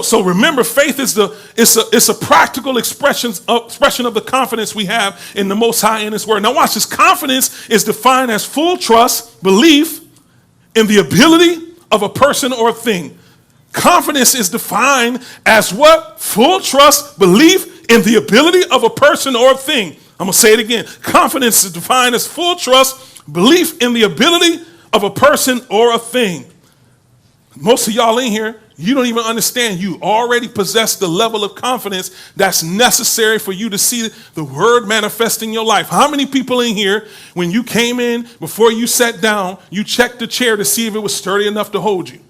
So remember, faith is it's a practical expression of the confidence we have in the Most High in His Word. Now watch this. Confidence is defined as full trust, belief in the ability of a person or a thing. Confidence is defined as what? Full trust, belief in the ability of a person or a thing. I'm going to say it again. Confidence is defined as full trust, belief in the ability of a person or a thing. Most of y'all in here, you don't even understand. You already possess the level of confidence that's necessary for you to see the word manifest in your life. How many people in here, when you came in, before you sat down, you checked the chair to see if it was sturdy enough to hold you?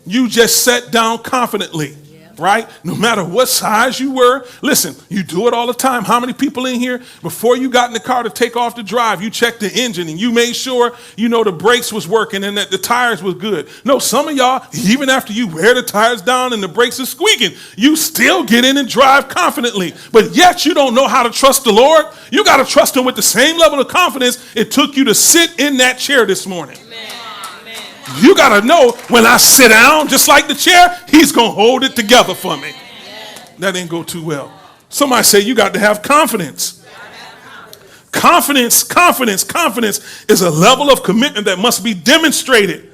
You just sat down confidently, right? No matter what size you were. Listen, you do it all the time. How many people in here, before you got in the car to take off the drive, you checked the engine and you made sure, the brakes was working and that the tires was good? No, some of y'all, even after you wear the tires down and the brakes are squeaking, you still get in and drive confidently. But yet you don't know how to trust the Lord. You got to trust Him with the same level of confidence it took you to sit in that chair this morning. Amen. You got to know, when I sit down, just like the chair, He's going to hold it together for me. That didn't go too well. Somebody say you got to have confidence. Confidence is a level of commitment that must be demonstrated.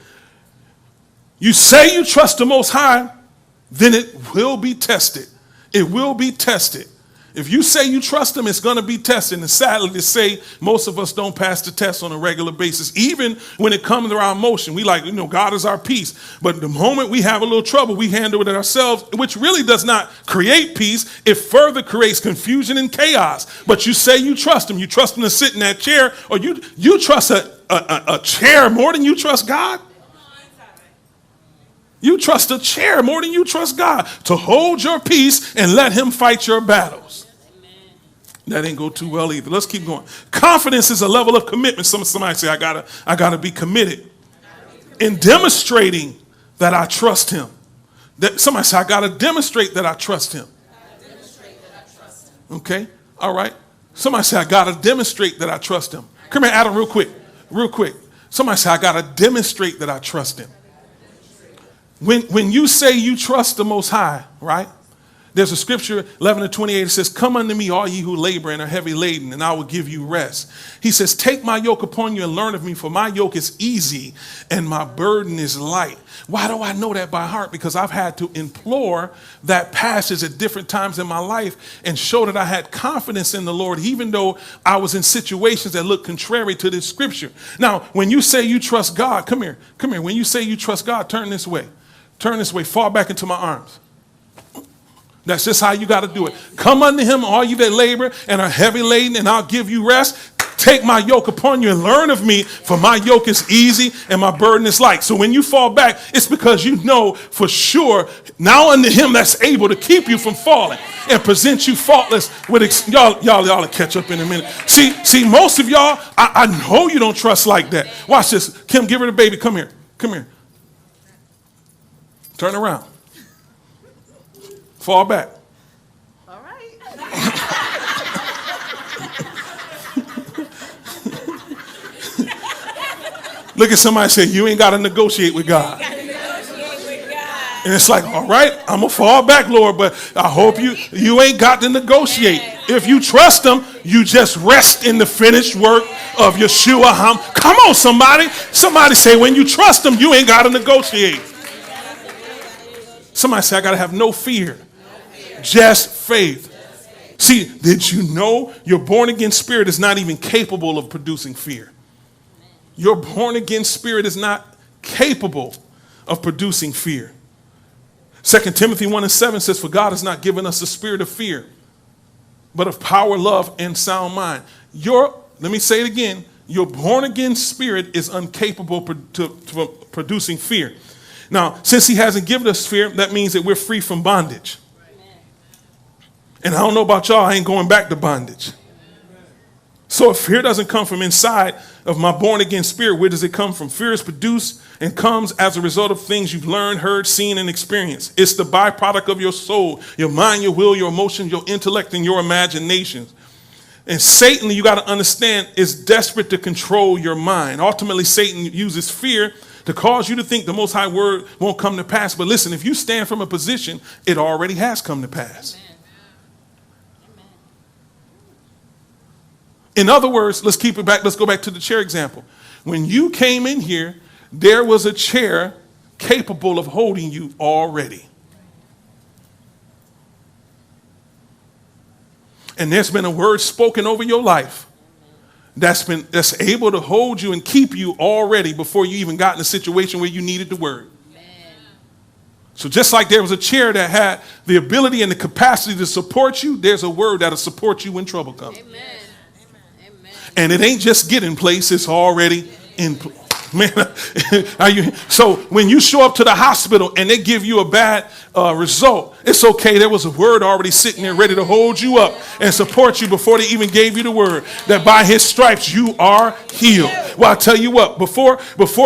You say you trust the Most High, then it will be tested. It will be tested. If you say you trust Him, it's going to be tested. And sadly to say, most of us don't pass the test on a regular basis. Even when it comes to our emotion, we like, God is our peace. But the moment we have a little trouble, we handle it ourselves, which really does not create peace. It further creates confusion and chaos. But you say you trust Him. You trust Him to sit in that chair, or you trust a chair more than you trust God. You trust a chair more than you trust God to hold your peace and let Him fight your battles. That didn't go too well either. Let's keep going. Confidence is a level of commitment. Somebody say, I gotta be committed in demonstrating that I trust Him. Somebody say, I gotta demonstrate that I trust Him. Okay, all right. Somebody say, I gotta demonstrate that I trust Him. Come here, Adam, real quick. Somebody say, I gotta demonstrate that I trust Him. When you say you trust the Most High, right? There's a scripture, 11:28, it says, come unto me, all ye who labor and are heavy laden, and I will give you rest. He says, take my yoke upon you and learn of me, for my yoke is easy and my burden is light. Why do I know that by heart? Because I've had to implore that passage at different times in my life and show that I had confidence in the Lord, even though I was in situations that looked contrary to this scripture. Now, when you say you trust God, come here. When you say you trust God, turn this way. Fall back into my arms. That's just how you got to do it. Come unto Him, all you that labor and are heavy laden, and I'll give you rest. Take my yoke upon you and learn of me, for my yoke is easy and my burden is light. So when you fall back, it's because you know for sure now unto Him that's able to keep you from falling and present you faultless with y'all will catch up in a minute. See, most of y'all, I know you don't trust like that. Watch this. Kim, give her the baby. Come here. Turn around. Fall back. All right. Look at somebody say, you ain't got to negotiate with God. And it's like, all right, I'm going to fall back, Lord, but I hope you ain't got to negotiate. If you trust Him, you just rest in the finished work of Yeshua. Come on, somebody. Somebody say, when you trust Him, you ain't got to negotiate. Somebody say, I got to have no fear. Just faith. See, did you know your born again spirit is not even capable of producing fear? Your born again spirit is not capable of producing fear. 2 Timothy 1:7 says, for God has not given us a spirit of fear, but of power, love, and sound mind. Let me say it again. Your born again spirit is incapable of producing fear. Now, since He hasn't given us fear, that means that we're free from bondage. And I don't know about y'all, I ain't going back to bondage. So if fear doesn't come from inside of my born again spirit, where does it come from? Fear is produced and comes as a result of things you've learned, heard, seen, and experienced. It's the byproduct of your soul, your mind, your will, your emotions, your intellect, and your imaginations. And Satan, you got to understand, is desperate to control your mind. Ultimately, Satan uses fear to cause you to think the Most High word won't come to pass. But listen, if you stand from a position, it already has come to pass. Amen. In other words, let's keep it back. Let's go back to the chair example. When you came in here, there was a chair capable of holding you already. And there's been a word spoken over your life that's able to hold you and keep you already before you even got in a situation where you needed the word. So just like there was a chair that had the ability and the capacity to support you, there's a word that'll support you when trouble comes. Amen. Amen. And it ain't just get in place, it's already in place. Man, so when you show up to the hospital and they give you a bad result, it's okay. There was a word already sitting there ready to hold you up and support you before they even gave you the word that by his stripes you are healed. Well, I tell you what, before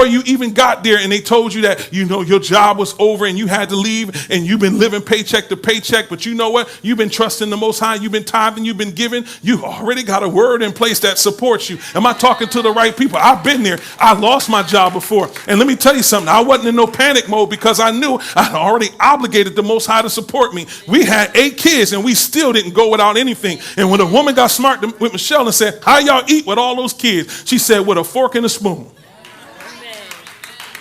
you even got there and they told you that, you know, your job was over and you had to leave and you've been living paycheck to paycheck, but you know what? You've been trusting the Most High. You've been tithing. You've been giving. You already got a word in place that supports you. Am I talking to the right people? I've been there. I lost my job before. And let me tell you something. I wasn't in no panic mode because I knew I'd already obligated the Most High to support me. We had 8 kids and we still didn't go without anything. And when a woman got smart with Michelle and said, how y'all eat with all those kids? She said, with a fork and a spoon.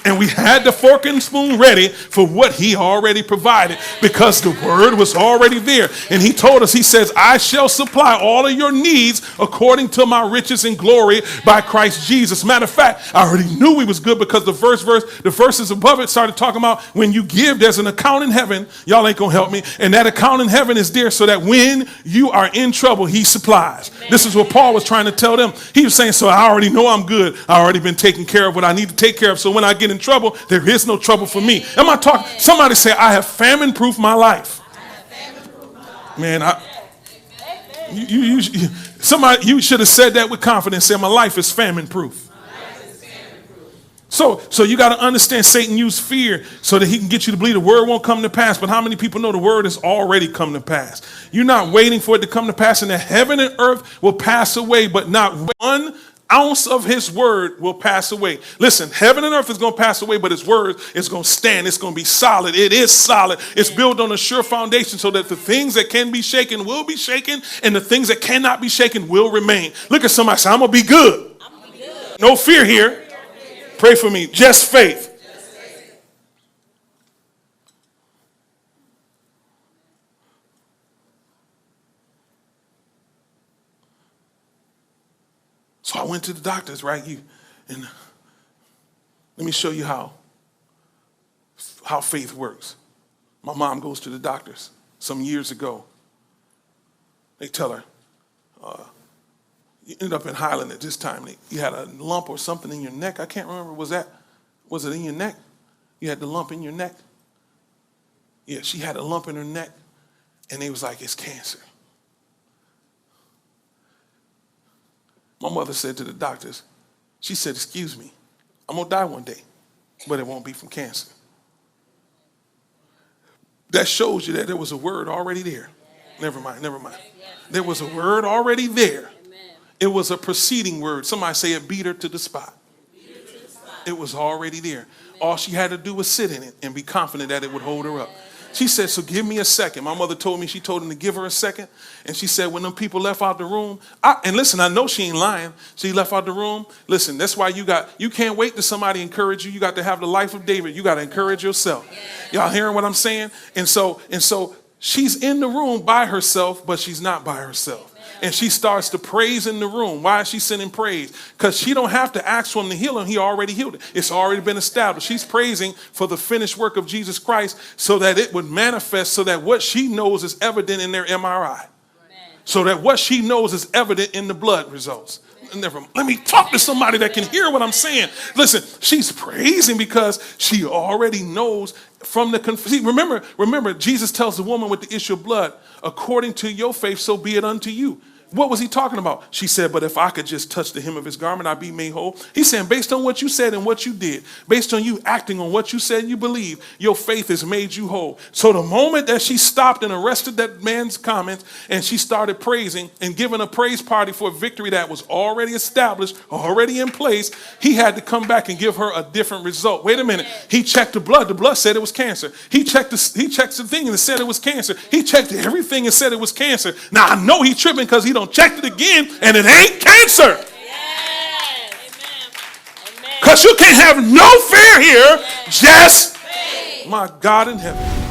And we had the fork and spoon ready for what he already provided because the word was already there. And he told us, he says, I shall supply all of your needs according to my riches and glory by Christ Jesus. Matter of fact, I already knew we was good because the verses above it started talking about when you give, there's an account in heaven. Y'all ain't going to help me. And that account in heaven is there so that when you are in trouble, he supplies. This is what Paul was trying to tell them. He was saying, so I already know I'm good. I already been taking care of what I need to take care of. So when I get in trouble, there is no trouble for me. Am I talking? Somebody say, I have famine-proof my life. Man, you should have said that with confidence. Say, my life is famine-proof. So you got to understand Satan used fear so that he can get you to believe the word won't come to pass. But how many people know the word has already come to pass? You're not waiting for it to come to pass, and that heaven and earth will pass away, but not one ounce of his word will pass away. Listen, heaven and earth is going to pass away, but his word is going to stand. It's going to be solid. It is solid. It's built on a sure foundation so that the things that can be shaken will be shaken and the things that cannot be shaken will remain. Look at somebody say, I'm going to be good. No fear here. Pray for me. Just faith. So I went to the doctors, right? And let me show you how faith works. My mom goes to the doctors some years ago. They tell her, you ended up in Highland at this time. You had a lump or something in your neck. I can't remember. Was it in your neck? You had the lump in your neck? Yeah, she had a lump in her neck. And they was like, it's cancer. My mother said to the doctors, she said, excuse me, I'm going to die one day, but it won't be from cancer. That shows you that there was a word already there. Never mind. There was a word already there. It was a preceding word. Somebody say it beat her to the spot. It was already there. All she had to do was sit in it and be confident that it would hold her up. She said, so give me a second. My mother told me, she told him to give her a second. And she said, when them people left out the room, and listen, I know she ain't lying. She left out the room. Listen, that's why you can't wait to somebody encourage you. You got to have the life of David. You got to encourage yourself. Y'all hearing what I'm saying? And so she's in the room by herself, but she's not by herself. And she starts to praise in the room. Why is she sending praise? Because she don't have to ask for him to heal him. He already healed it. It's already been established. She's praising for the finished work of Jesus Christ so that it would manifest, so that what she knows is evident in their MRI. So that what she knows is evident in the blood results. Let me talk to somebody that can hear what I'm saying. Listen, she's praising because she already knows from the... See, remember, Jesus tells the woman with the issue of blood, according to your faith, so be it unto you. What was he talking about? She said, but if I could just touch the hem of his garment, I'd be made whole. He's saying, based on what you said and what you did, based on you acting on what you said and you believe, your faith has made you whole. So the moment that she stopped and arrested that man's comments and she started praising and giving a praise party for a victory that was already established, already in place, he had to come back and give her a different result. Wait a minute. He checked the blood. The blood said it was cancer. He checked the thing and it said it was cancer. He checked everything and said it was cancer. Now I know he's tripping because he don't check it again and it ain't cancer. Because you can't have no fear here, just my God in heaven.